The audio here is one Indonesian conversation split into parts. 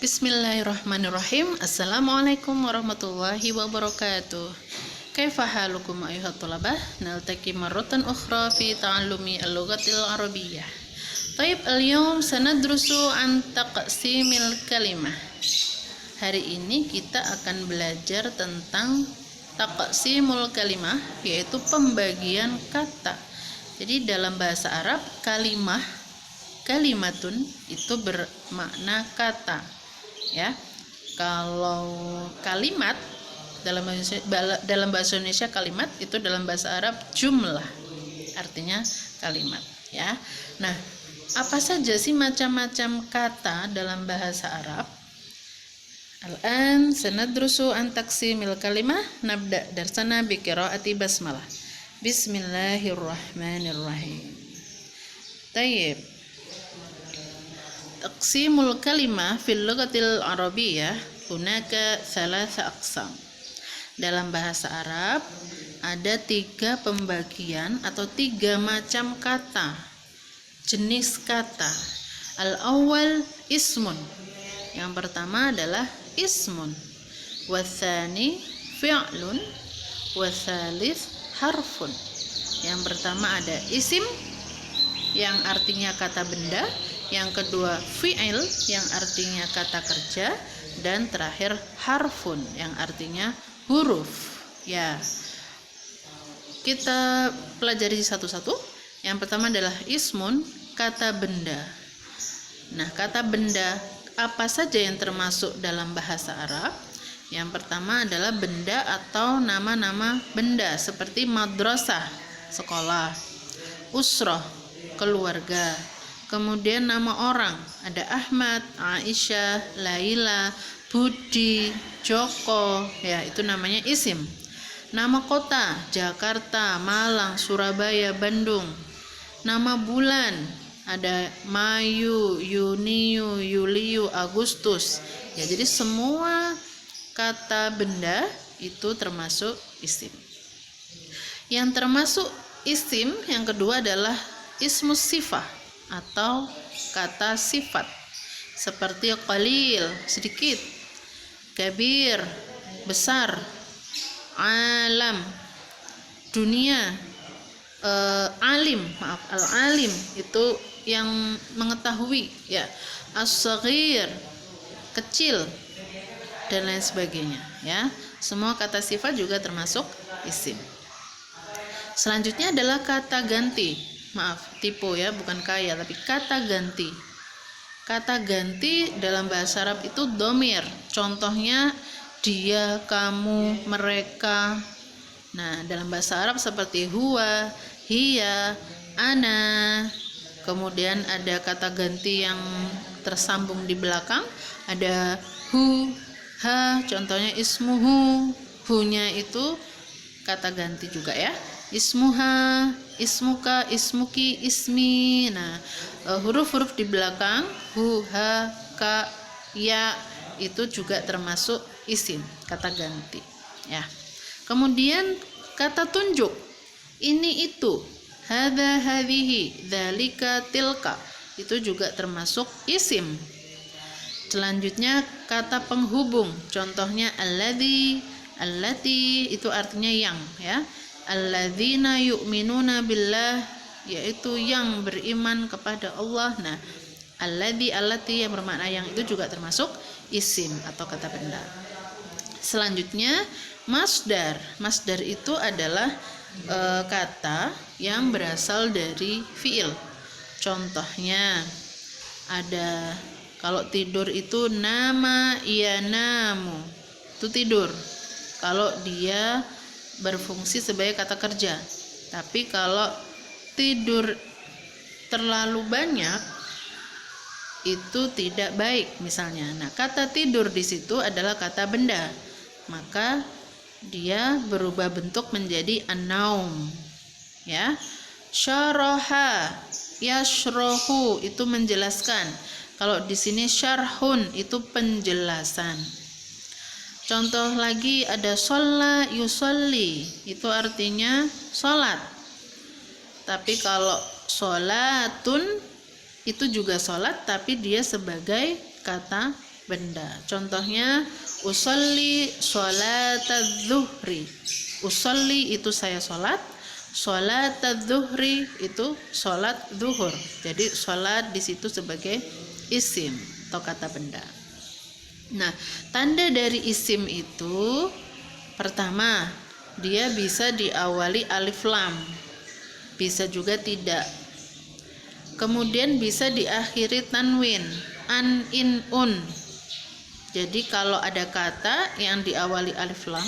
Bismillahirrahmanirrahim. Assalamualaikum warahmatullahi wabarakatuh. Kaifa halukum ayuhat tulabah? Naltaqi marratan ukhra fi ta'allumi al-lughatil arabiyyah. Taib, al-yawm sanadrusu an taqsimil kalimah. Hari ini kita akan belajar tentang taqsimul kalimah, yaitu pembagian kata. Jadi dalam bahasa Arab, kalimatun itu bermakna kata, ya. Kalau kalimat dalam bahasa Indonesia kalimat itu dalam bahasa Arab jumlah, artinya kalimat, ya. Nah, apa saja sih macam-macam kata dalam bahasa Arab? Al-an sanadrusu an taqsimil kalimah, nabda darsana bi qiraati basmalah. Bismillahirrahmanirrahim. Tayyib. Taqsimul kalimah fil lughatil arabiyyah hunaka thalatha aqsam. Dalam bahasa Arab ada 3 pembagian atau 3 macam kata, jenis kata. Al-awwal ismun. Yang pertama adalah ismun. Watsani fi'lun. Watsalits harfun. Yang pertama ada isim yang artinya kata benda, yang kedua fi'il yang artinya kata kerja, dan terakhir harfun yang artinya huruf. Ya, kita pelajari satu-satu. Yang pertama adalah ismun, kata benda. Nah, kata benda apa saja yang termasuk dalam bahasa Arab? Yang pertama adalah benda atau nama-nama benda seperti madrasah, sekolah, usrah, keluarga. Kemudian nama orang, ada Ahmad, Aisyah, Laila, Budi, Joko, ya, itu namanya isim. Nama kota, Jakarta, Malang, Surabaya, Bandung. Nama bulan, ada Mayu, Yuniu, Yuliu, Agustus. Ya, jadi semua kata benda itu termasuk isim. Yang termasuk isim yang kedua adalah ismus sifah atau kata sifat, seperti qalil, sedikit, kabir, besar, alam, dunia, alim, al-alim itu yang mengetahui, ya, as-saghir, kecil, dan lain sebagainya, ya. Semua kata sifat juga termasuk isim. Selanjutnya adalah kata ganti. Maaf, tipu ya, bukan kaya, tapi kata ganti. Kata ganti dalam bahasa Arab itu domir. Contohnya dia, kamu, mereka. Nah, dalam bahasa Arab seperti huwa, hiya, ana. Kemudian ada kata ganti yang tersambung di belakang, ada hu, ha. Contohnya ismuhu, hu-nya itu kata ganti juga, ya. Ismuha, ismuka, ismuki, ismi. Nah, huruf-huruf di belakang hu, ha, ka, ya itu juga termasuk isim, kata ganti, ya. Kemudian kata tunjuk, ini itu, hadza hadhihi, dzalika tilka, itu juga termasuk isim. Selanjutnya kata penghubung, contohnya alladzi, allati itu artinya yang, ya. Alladzina yu'minuna billah, yaitu yang beriman kepada Allah. Nah, alladzi, allati yang bermakna yang itu juga termasuk isim atau kata benda. Selanjutnya masdar. Masdar itu adalah kata yang berasal dari fiil. Contohnya ada, kalau tidur itu nama, ia namu, itu tidur. Kalau dia berfungsi sebagai kata kerja. Tapi kalau tidur terlalu banyak itu tidak baik misalnya. Nah, kata tidur di situ adalah kata benda. Maka dia berubah bentuk menjadi an-naum, ya. Syaraha, yashrohu itu menjelaskan. Kalau di sini syarhun itu penjelasan. Contoh lagi ada sholla yusolli, itu artinya sholat. Tapi kalau sholatun itu juga sholat, tapi dia sebagai kata benda. Contohnya usolli sholatadz zuhri. Usolli itu saya sholat, sholatadz zuhri itu sholat zuhur. Jadi sholat di situ sebagai isim atau kata benda. Nah, tanda dari isim itu pertama, dia bisa diawali alif lam, bisa juga tidak. Kemudian bisa diakhiri tanwin, an, in, un. Jadi kalau ada kata yang diawali alif lam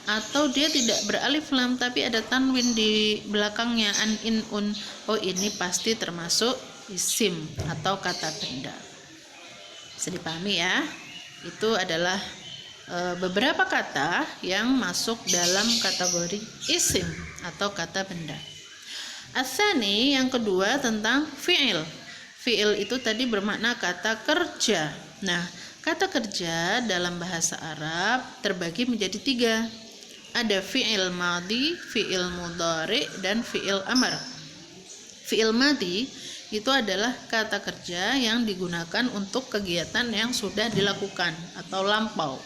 atau dia tidak beralif lam tapi ada tanwin di belakangnya, an, in, un, oh ini pasti termasuk isim atau kata benda. Bisa dipahami ya? Itu adalah beberapa kata yang masuk dalam kategori isim atau kata benda. Asani yang kedua tentang fi'il. Fi'il itu tadi bermakna kata kerja. Nah, kata kerja dalam bahasa Arab terbagi menjadi 3. Ada fi'il madhi, fi'il mudhari, dan fi'il amr. Fi'il madhi itu adalah kata kerja yang digunakan untuk kegiatan yang sudah dilakukan atau lampau.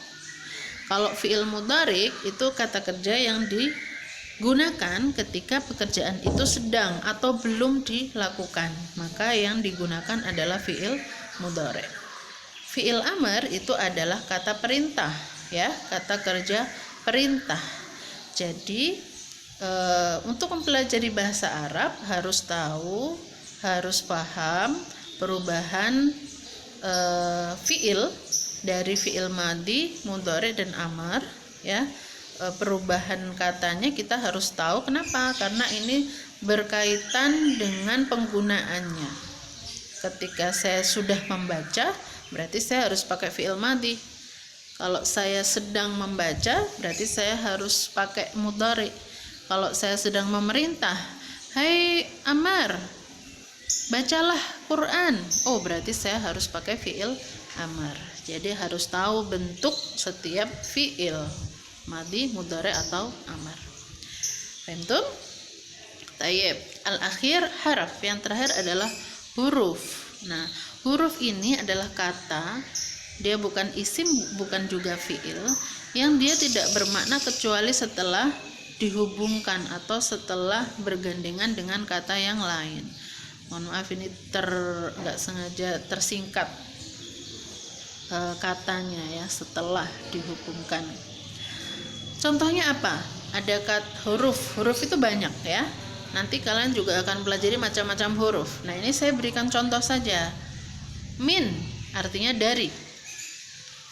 Kalau fi'il mudhari itu kata kerja yang digunakan ketika pekerjaan itu sedang atau belum dilakukan, maka yang digunakan adalah fi'il mudhari. Fi'il amr itu adalah kata perintah, ya, kata kerja perintah. Jadi untuk mempelajari bahasa Arab harus tahu, harus paham perubahan fi'il dari fi'il madhi, mudhari, dan amr, ya. Perubahan katanya kita harus tahu. Kenapa? Karena ini berkaitan dengan penggunaannya. Ketika saya sudah membaca, berarti saya harus pakai fi'il madhi. Kalau saya sedang membaca, berarti saya harus pakai mudhari. Kalau saya sedang memerintah, hai Amar, bacalah Quran. Oh, berarti saya harus pakai fi'il amr. Jadi harus tahu bentuk setiap fi'il, madhi, mudhari, atau amr. Paham? Tayyib. Al-akhir haraf. Yang terakhir adalah huruf. Nah, huruf ini adalah kata, dia bukan isim, bukan juga fi'il, yang dia tidak bermakna kecuali setelah dihubungkan atau setelah bergandengan dengan kata yang lain. Mohon maaf ini nggak sengaja tersingkat katanya, ya, setelah dihubungkan. Contohnya apa? Ada huruf itu banyak, ya. Nanti kalian juga akan pelajari macam-macam huruf. Nah, ini saya berikan contoh saja. Min artinya dari,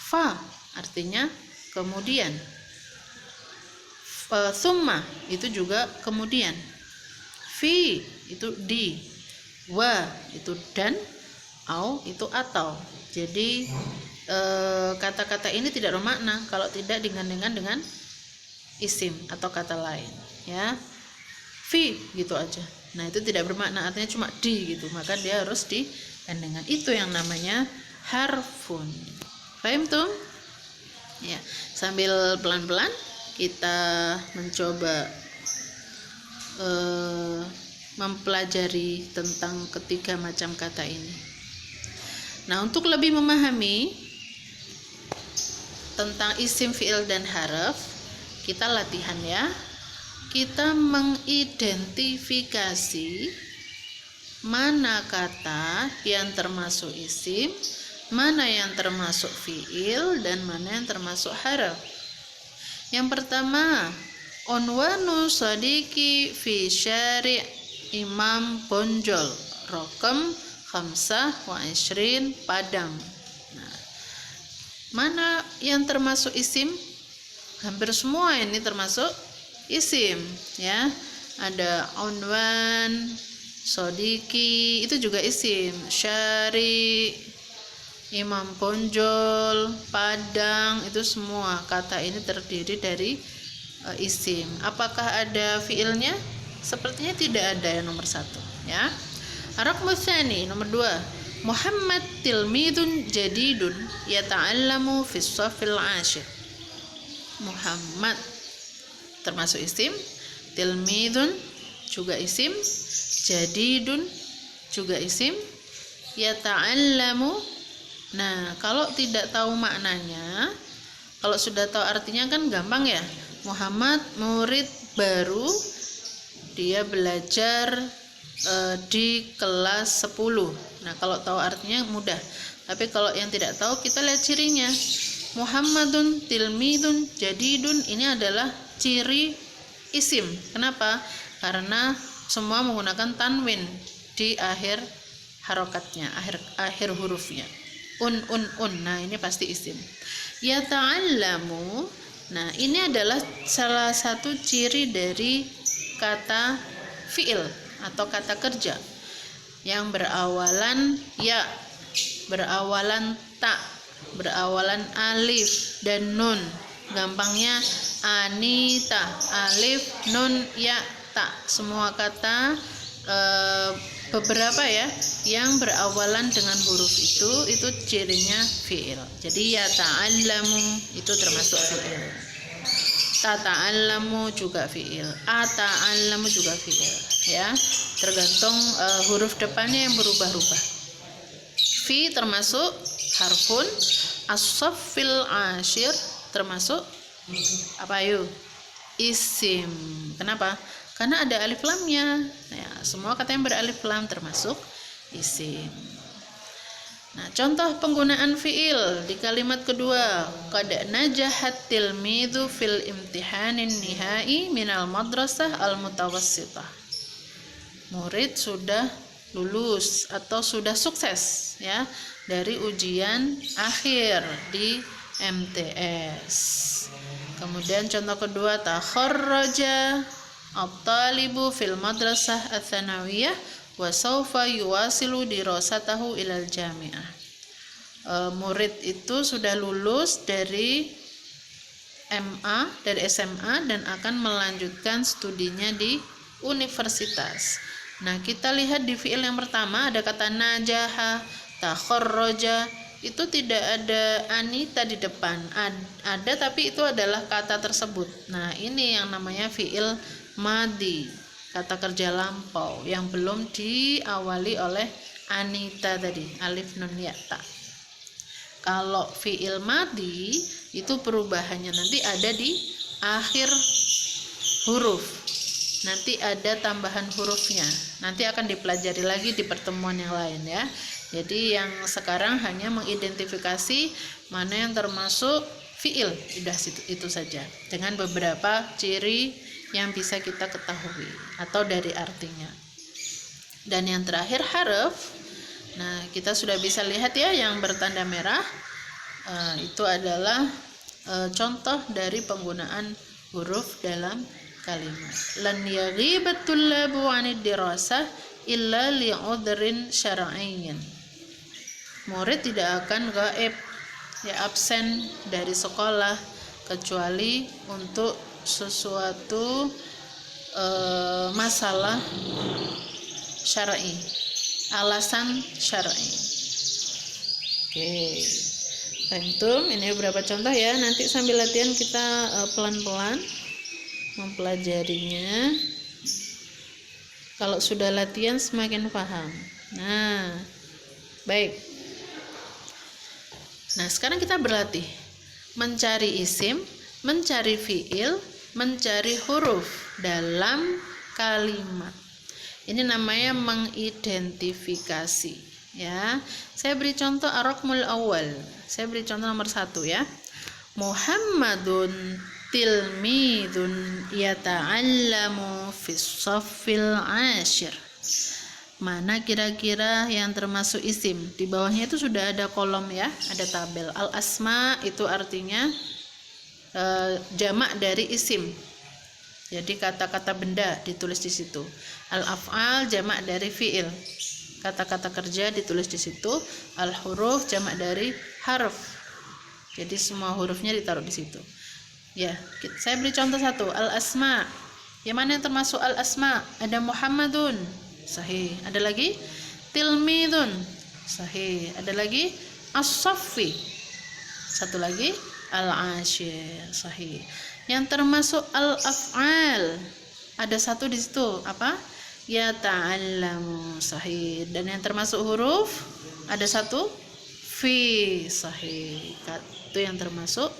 fa artinya kemudian, summa itu juga kemudian, fi itu di, wa itu dan, au itu atau. Jadi kata-kata ini tidak bermakna kalau tidak digandengkan dengan isim atau kata lain, ya. Fi gitu aja, nah itu tidak bermakna, artinya cuma di gitu, maka dia harus digandengkan. Itu yang namanya harfun. Paham tuh? Ya, sambil pelan-pelan kita mencoba mempelajari tentang ketiga macam kata ini. Nah, untuk lebih memahami tentang isim, fi'il, dan harf, kita latihan, ya. Kita mengidentifikasi mana kata yang termasuk isim, mana yang termasuk fi'il, dan mana yang termasuk harf. Yang pertama, unwanu sadiqi fi syari' Imam Bonjol, Rokem Khamsah wa Ishrin, Padang. Nah, mana yang termasuk isim? Hampir semua ini termasuk isim, ya. Ada unwan, sodiki itu juga isim, syari, Imam Bonjol, Padang, itu semua kata ini terdiri dari isim. Apakah ada fiilnya? Sepertinya tidak ada, yang nomor 1, ya. Ar-raqmu tsani, nomor 2, Muhammad tilmidun jadidun yata'allamu fis shafil 'ashir. Muhammad termasuk isim, tilmidun juga isim, jadidun juga isim, yata'allamu Nah, kalau tidak tahu maknanya, kalau sudah tahu artinya kan gampang ya. Muhammad murid baru, dia belajar di kelas 10. Nah, kalau tahu artinya mudah. Tapi kalau yang tidak tahu, kita lihat cirinya. Muhammadun tilmidun jadidun, ini adalah ciri isim. Kenapa? Karena semua menggunakan tanwin di akhir harokatnya, akhir hurufnya. Un. Nah, ini pasti isim. Yata'allamu. Nah, ini adalah salah satu ciri dari kata fi'il atau kata kerja yang berawalan ya, berawalan ta, berawalan alif dan nun. Gampangnya anita, alif, nun, ya, ta. Semua kata beberapa ya yang berawalan dengan huruf itu cirinya fi'il. Jadi ya ta'allamu itu termasuk fi'il. Tata'allamu juga fi'il, ata'allamu juga fi'il, ya, tergantung huruf depannya yang berubah-ubah. Fi termasuk harfun, as-saffil ashir termasuk apa yuk? Isim. Kenapa? Karena ada alif lamnya. Ya, semua kata yang beralif lam termasuk isim. Nah, contoh penggunaan fi'il di kalimat kedua. Qad najahat tilmidhu fil imtihanin nihai minal madrasah al-mutawassitah. Murid sudah lulus atau sudah sukses ya dari ujian akhir di MTS. Kemudian contoh kedua, takharraja at-talibu fil madrasah ats-tsanawiyah wa sawfa yuwasilu dirasatahu ilal jami'ah. Murid itu sudah lulus dari SMA dan akan melanjutkan studinya di universitas. Nah, kita lihat di fi'il yang pertama ada kata najaha, takharraja, itu tidak ada anita di depan. Ada tapi itu adalah kata tersebut. Nah, ini yang namanya fi'il madi, kata kerja lampau yang belum diawali oleh anita tadi, alif nun ya ta. Kalau fi'il madi itu perubahannya nanti ada di akhir huruf. Nanti ada tambahan hurufnya. Nanti akan dipelajari lagi di pertemuan yang lain ya. Jadi yang sekarang hanya mengidentifikasi mana yang termasuk fi'il, sudah itu saja. Dengan beberapa ciri yang bisa kita ketahui atau dari artinya. Dan yang terakhir harf. Nah, kita sudah bisa lihat ya yang bertanda merah. Itu adalah contoh dari penggunaan huruf dalam kalimat. Lan yaghibat tullabu 'anid dirasah illa li'udhrin syar'iyyin. Murid tidak akan gaib, ya absen dari sekolah kecuali untuk sesuatu masalah syar'i, alasan syar'i. Oke. Antum, ini beberapa contoh ya. Nanti sambil latihan kita pelan-pelan mempelajarinya. Kalau sudah latihan semakin paham. Nah, baik. Nah, sekarang kita berlatih mencari isim, mencari fi'il, mencari huruf dalam kalimat. Ini namanya mengidentifikasi ya. Saya beri contoh ar-raqmul awal. Saya beri contoh nomor 1 ya. Muhammadun tilmidun yata'allamu fis saffil ashir. Mana kira-kira yang termasuk isim? Di bawahnya itu sudah ada kolom ya, ada tabel. Al-asma itu artinya jamak dari isim. Jadi kata-kata benda ditulis di situ. Al-af'al jamak dari fi'il. Kata-kata kerja ditulis di situ. Al-huruf jamak dari harf. Jadi semua hurufnya ditaruh di situ. Ya, saya beri contoh 1. Al-asma. Yang mana yang termasuk al-asma? Ada Muhammadun. Sahih. Ada lagi tilmidun. Sahih. Ada lagi as-saffi. Satu lagi al-ashir. Sahih. Yang termasuk al-af'al ada satu di situ, apa? Ya ta'allamu. Sahih. Dan yang termasuk huruf ada satu fi. Sahih. Itu yang termasuk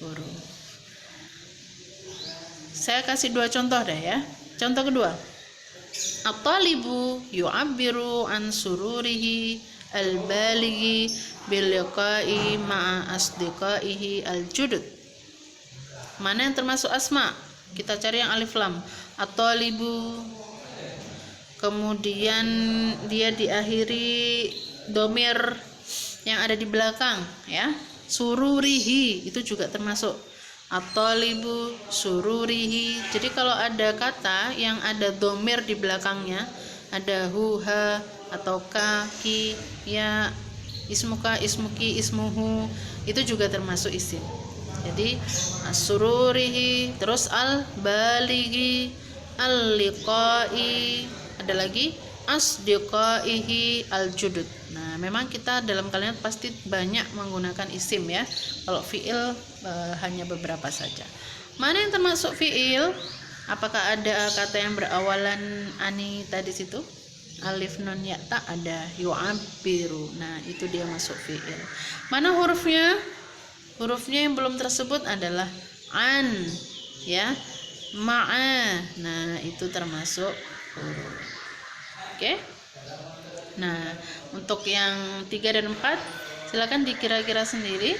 huruf. Saya kasih 2 contoh deh ya. Contoh kedua, at-talibu yu'abbiru an sururihi al-balighi bil liqa'i ma'a asdiqaihi al-judud. Mana yang termasuk asma? Kita cari yang alif lam. At-talibu, kemudian dia diakhiri domir yang ada di belakang ya. Sururihi itu juga termasuk. At-talibu sururihi. Jadi kalau ada kata yang ada domir di belakangnya, ada hu, ha, atau ka, ki, ya, ismuka, ismuki, ismuhu, itu juga termasuk isim. Jadi sururihi, terus al-balighi, al-liqai, ada lagi asdiqaihi al-judud. Nah, memang kita dalam kalimat pasti banyak menggunakan isim ya. Kalau fiil hanya beberapa saja. Mana yang termasuk fiil? Apakah ada kata yang berawalan ani tadi situ? Alif nun ya ta, ada yu'abbiru. Nah, itu dia masuk fiil. Mana hurufnya? Hurufnya yang belum tersebut adalah an ya, ma'a. Nah, itu termasuk huruf. Oke. Nah, untuk yang 3 dan 4 silakan dikira-kira sendiri,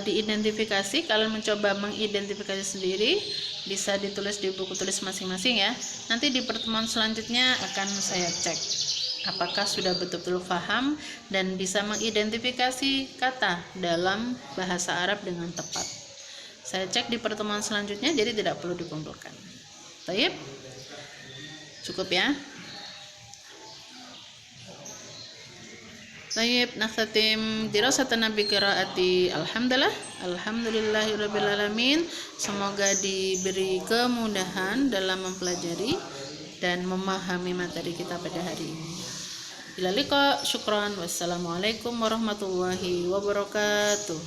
diidentifikasi. Kalian mencoba mengidentifikasi sendiri, bisa ditulis di buku tulis masing-masing ya. Nanti di pertemuan selanjutnya akan saya cek apakah sudah betul-betul paham dan bisa mengidentifikasi kata dalam bahasa Arab dengan tepat. Saya cek di pertemuan selanjutnya, jadi tidak perlu dikumpulkan. Baik, cukup ya. Baik, nakhtatim dirasatana bi qiraati alhamdulillahirabbil alamin. Semoga diberi kemudahan dalam mempelajari dan memahami materi kita pada hari ini. Ila liqa, syukran, wassalamualaikum warahmatullahi wabarakatuh.